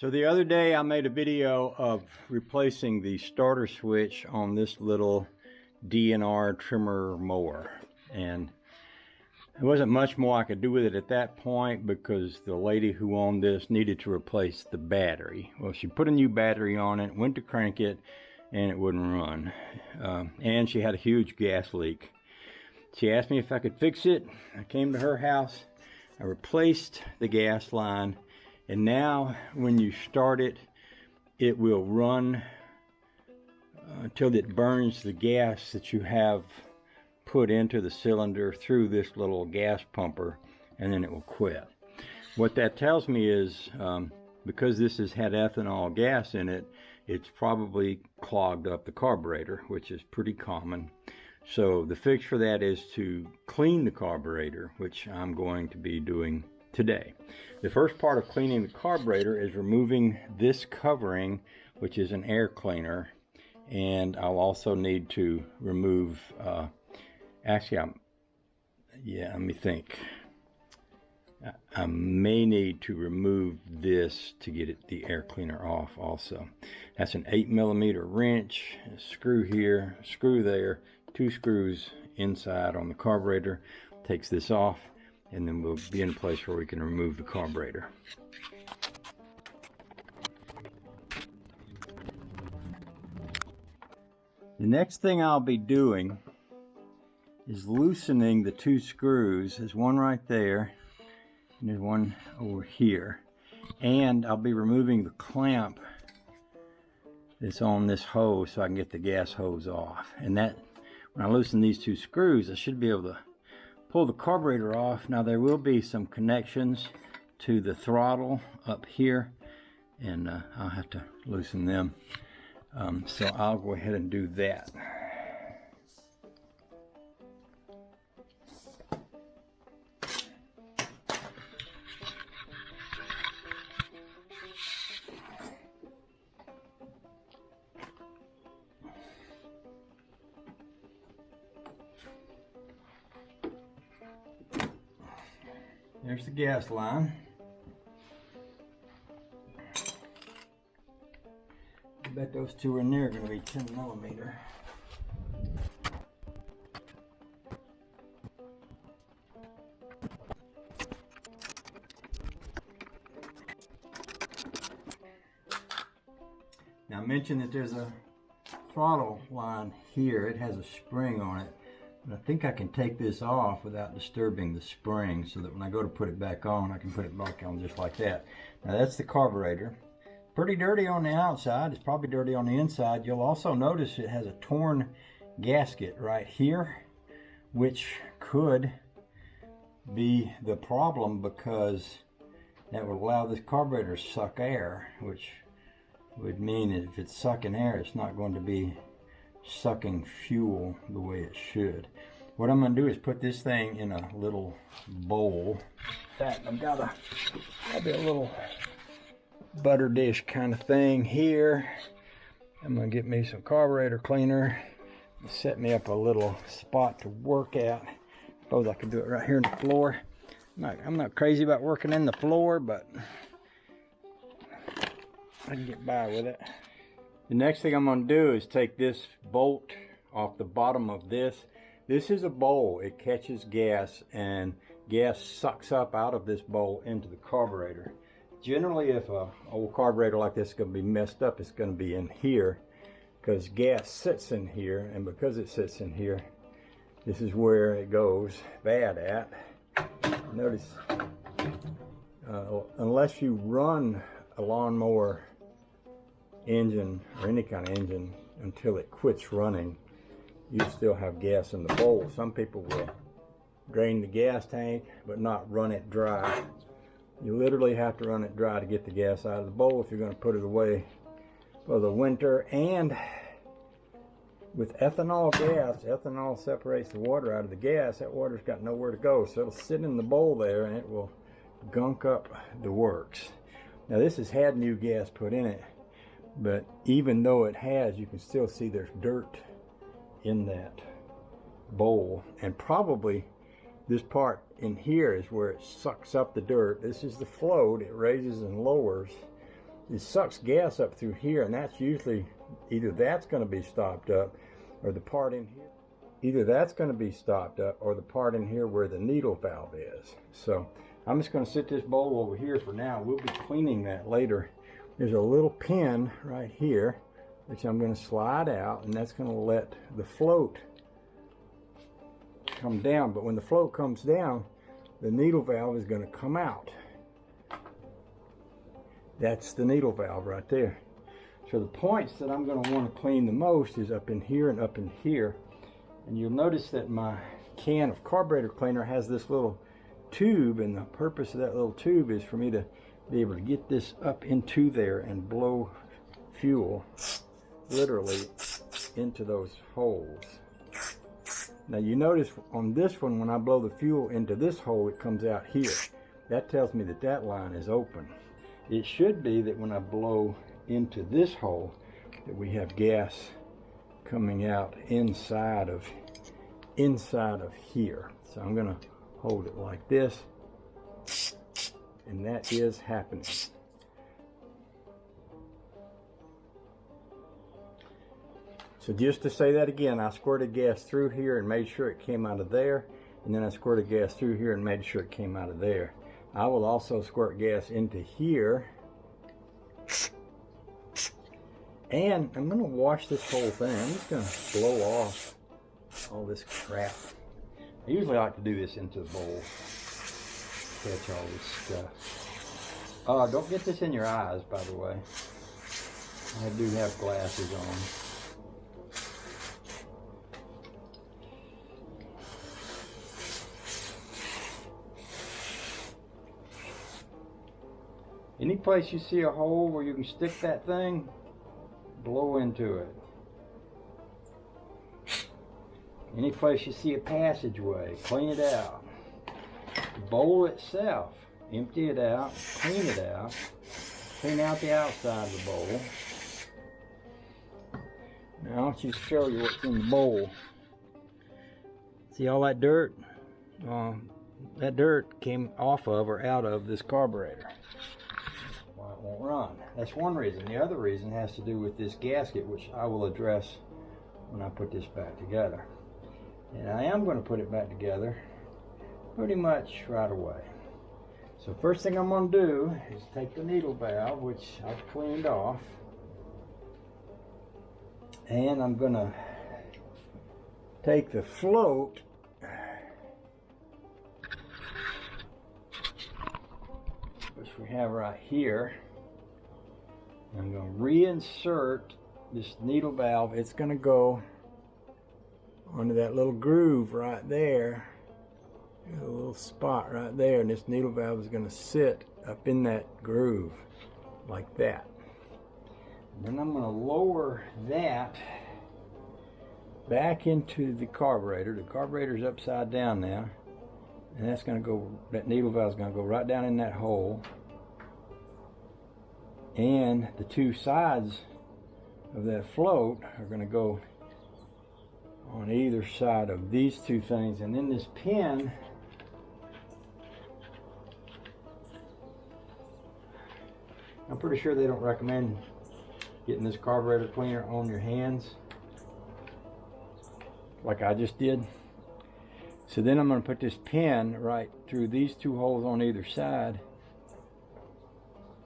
So the other day I made a video of replacing the starter switch on this little DNR trimmer mower, and there wasn't much more I could do with it at that point because the lady who owned this needed to replace the battery. Well, she put a new battery on it, went to crank it, and it wouldn't run. And she had a huge gas leak. She asked me if I could fix it. I came to her house, I replaced the gas line, and now when you start it, it will run until it burns the gas that you have put into the cylinder through this little gas pumper, and then it will quit. What that tells me is because this has had ethanol gas in it, it's probably clogged up the carburetor, which is pretty common. So the fix for that is to clean the carburetor, which I'm going to be doing today. The first part of cleaning the carburetor is removing this covering, which is an air cleaner, and I'll also need to remove let me think. I may need to remove this to get the air cleaner off also. That's an 8mm wrench, a screw here, a screw there, 2 screws inside on the carburetor. Takes this off, and then we'll be in a place where we can remove the carburetor. The next thing I'll be doing is loosening the 2 screws. There's one right there, and there's one over here. And I'll be removing the clamp that's on this hose so I can get the gas hose off. And that, when I loosen these 2 screws, I should be able to pull the carburetor off. Now there will be some connections to the throttle up here, and I'll have to loosen them. So I'll go ahead and do that. There's the gas line. I bet those 2 in there are going to be 10mm. Now I mentioned that there's a throttle line here. It has a spring on it. And I think I can take this off without disturbing the spring, so that when I go to put it back on, I can put it back on just like that. Now that's the carburetor. Pretty dirty on the outside. It's probably dirty on the inside. You'll also notice it has a torn gasket right here, which could be the problem because that would allow this carburetor to suck air, which would mean if it's sucking air, it's not going to be sucking fuel the way it should. What I'm going to do is put this thing in a little bowl. In fact, I've got a little butter dish kind of thing here. I'm going to get me some carburetor cleaner and set me up a little spot to work at. Suppose I could do it right here on the floor. I'm not crazy about working in the floor, but I can get by with it. The next thing I'm going to do is take this bolt off the bottom of this. This is a bowl. It catches gas, and gas sucks up out of this bowl into the carburetor. Generally, if an old carburetor like this is going to be messed up, it's going to be in here because gas sits in here, and because it sits in here, this is where it goes bad at. Notice, unless you run a lawnmower engine or any kind of engine until it quits running, you still have gas in the bowl. Some people will drain the gas tank but not run it dry. You literally have to run it dry to get the gas out of the bowl if you're going to put it away for the winter. And with ethanol gas, ethanol separates the water out of the gas. That water's got nowhere to go, so it'll sit in the bowl there and it will gunk up the works. Now this has had new gas put in it, but even though it has, you can still see there's dirt in that bowl, and probably this part in here is where it sucks up the dirt. This is the float. It raises and lowers it sucks gas up through here, and that's usually, either that's going to be stopped up, or the part in here, either that's going to be stopped up, or the part in here where the needle valve is. So I'm just going to sit this bowl over here for now. We'll be cleaning that later. There's a little pin right here, which I'm going to slide out, and that's going to let the float come down. But when the float comes down, the needle valve is going to come out. That's the needle valve right there. So the points that I'm going to want to clean the most is up in here and up in here. And you'll notice that my can of carburetor cleaner has this little tube, and the purpose of that little tube is for me to be able to get this up into there and blow fuel literally into those holes. Now you notice on this one, when I blow the fuel into this hole, it comes out here. That tells me that that line is open. It should be that when I blow into this hole, that we have gas coming out inside of here. So I'm going to hold it like this, and that is happening. So just to say that again, I squirted gas through here and made sure it came out of there, and then I squirted gas through here and made sure it came out of there. I will also squirt gas into here, and I'm going to wash this whole thing. I'm just going to blow off all this crap. I usually like to do this into the bowl, catch all this stuff. Don't get this in your eyes, by the way. I do have glasses on. Any place you see a hole where you can stick that thing, blow into it. Any place you see a passageway, clean it out. The bowl itself, empty it out, clean it out. Clean out the outside of the bowl. Now I'll just show you what's in the bowl. See all that dirt? That dirt came off of or out of this carburetor. Why it won't run. That's one reason. The other reason has to do with this gasket, which I will address when I put this back together. And I am going to put it back together pretty much right away. So first thing I'm going to do is take the needle valve, which I've cleaned off, and I'm going to take the float which we have right here. I'm going to reinsert this needle valve. It's going to go onto that little groove right there. There's a little spot right there, and this needle valve is going to sit up in that groove like that. And then I'm going to lower that back into the carburetor. The carburetor's upside down now, and that's going to go, that needle valve is going to go right down in that hole. And the two sides of that float are going to go on either side of these two things. And then this pin, I'm pretty sure they don't recommend getting this carburetor cleaner on your hands like I just did. So then I'm going to put this pin right through these two holes on either side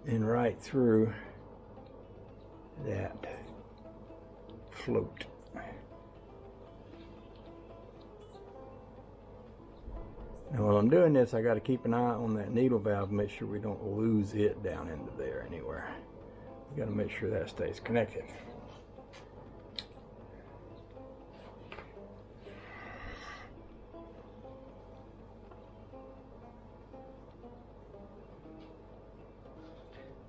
and right through that float. Now while I'm doing this, I got to keep an eye on that needle valve, make sure we don't lose it down into there anywhere. We got to make sure that stays connected.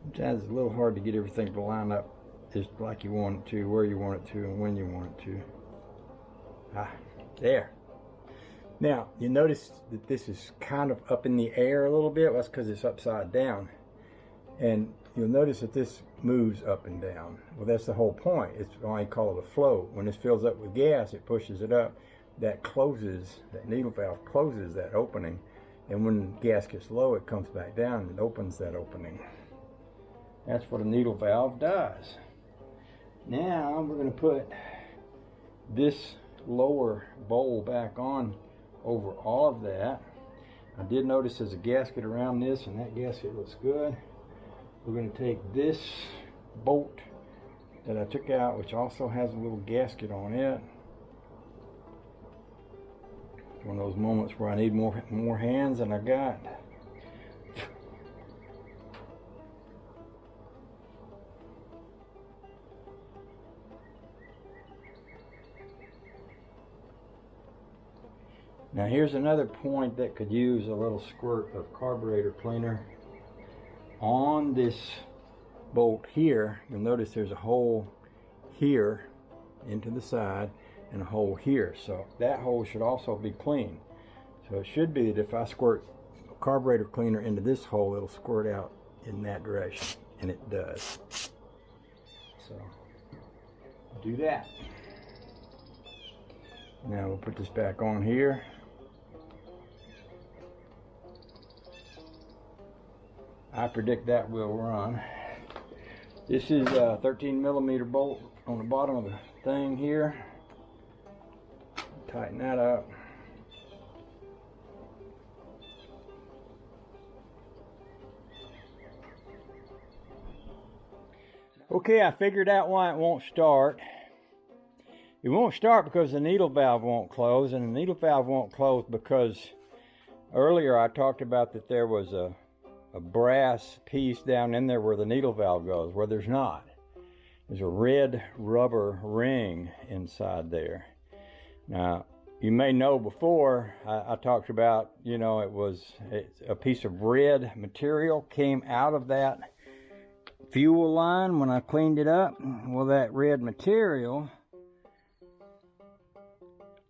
Sometimes it's a little hard to get everything to line up just like you want it to, where you want it to, and when you want it to. There. Now, you notice that this is kind of up in the air a little bit. That's because it's upside down. And you'll notice that this moves up and down. Well, that's the whole point. It's why I call it a float. When this fills up with gas, it pushes it up. That closes, that needle valve closes that opening. And when gas gets low, it comes back down and opens that opening. That's what a needle valve does. Now we're going to put this lower bowl back on over all of that. I did notice there's a gasket around this, and that gasket looks good. We're going to take this bolt that I took out, which also has a little gasket on it. It's one of those moments where I need more hands than I got. Now here's another point that could use a little squirt of carburetor cleaner. On this bolt here, you'll notice there's a hole here into the side and a hole here. So that hole should also be clean. So it should be that if I squirt carburetor cleaner into this hole, it'll squirt out in that direction, and it does. So do that. Now we'll put this back on here. I predict that will run. This is a 13mm bolt on the bottom of the thing here. Tighten that up. Okay, I figured out why it won't start. It won't start because the needle valve won't close, and the needle valve won't close because earlier I talked about that there was a brass piece down in there where the needle valve goes, where there's not. There's a red rubber ring inside there. Now, you may know before I talked about, you know, it's a piece of red material came out of that fuel line when I cleaned it up. Well, that red material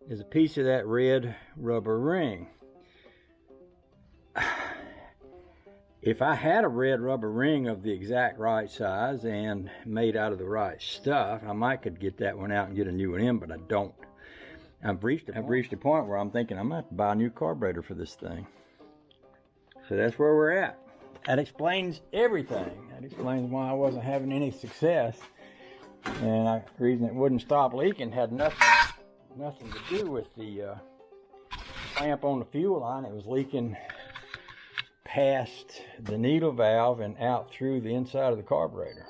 is a piece of that red rubber ring. If I had a red rubber ring of the exact right size and made out of the right stuff, I might could get that one out and get a new one in, but I don't. I've reached a point where I'm thinking I might have to buy a new carburetor for this thing. So that's where we're at. That explains everything. That explains why I wasn't having any success. And the reason it wouldn't stop leaking had nothing to do with the clamp on the fuel line. It was leaking past the needle valve and out through the inside of the carburetor.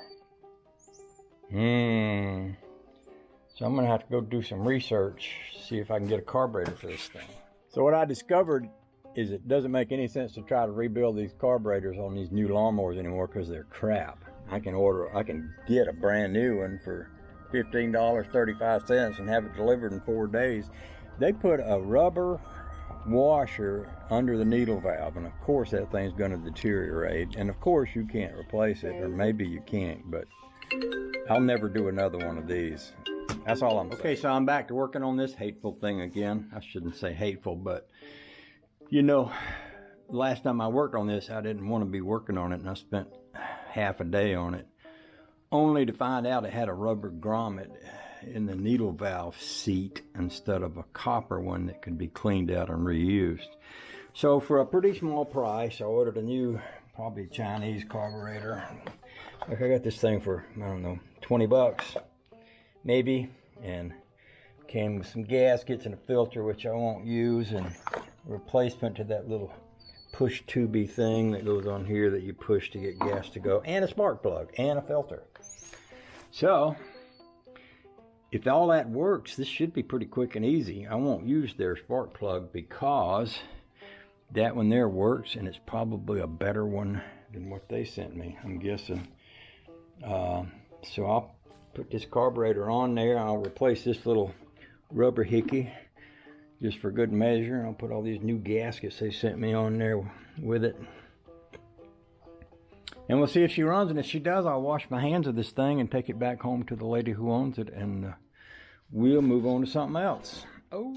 So I'm gonna have to go do some research, see if I can get a carburetor for this thing. So what I discovered is it doesn't make any sense to try to rebuild these carburetors on these new lawnmowers anymore because they're crap. I can get a brand new one for $15.35 and have it delivered in 4 days. They put a rubber washer under the needle valve, and of course that thing's going to deteriorate, and of course you can't replace it, or maybe you can't, but I'll never do another one of these. That's all I'm saying. Okay, so I'm back to working on this hateful thing again. I shouldn't say hateful, but you know, last time I worked on this, I didn't want to be working on it, and I spent half a day on it, only to find out it had a rubber grommet in the needle valve seat instead of a copper one that could be cleaned out and reused. So for a pretty small price, I ordered a new, probably Chinese carburetor. Like I got this thing for, I don't know, 20 bucks maybe, and came with some gaskets and a filter, which I won't use, and a replacement to that little push tubey thing that goes on here that you push to get gas to go, and a spark plug and a filter. So if all that works, this should be pretty quick and easy. I won't use their spark plug because that one there works, and it's probably a better one than what they sent me, I'm guessing. So I'll put this carburetor on there. I'll replace this little rubber hickey just for good measure. I'll put all these new gaskets they sent me on there with it. And we'll see if she runs, and if she does, I'll wash my hands of this thing and take it back home to the lady who owns it, and we'll move on to something else. Oh.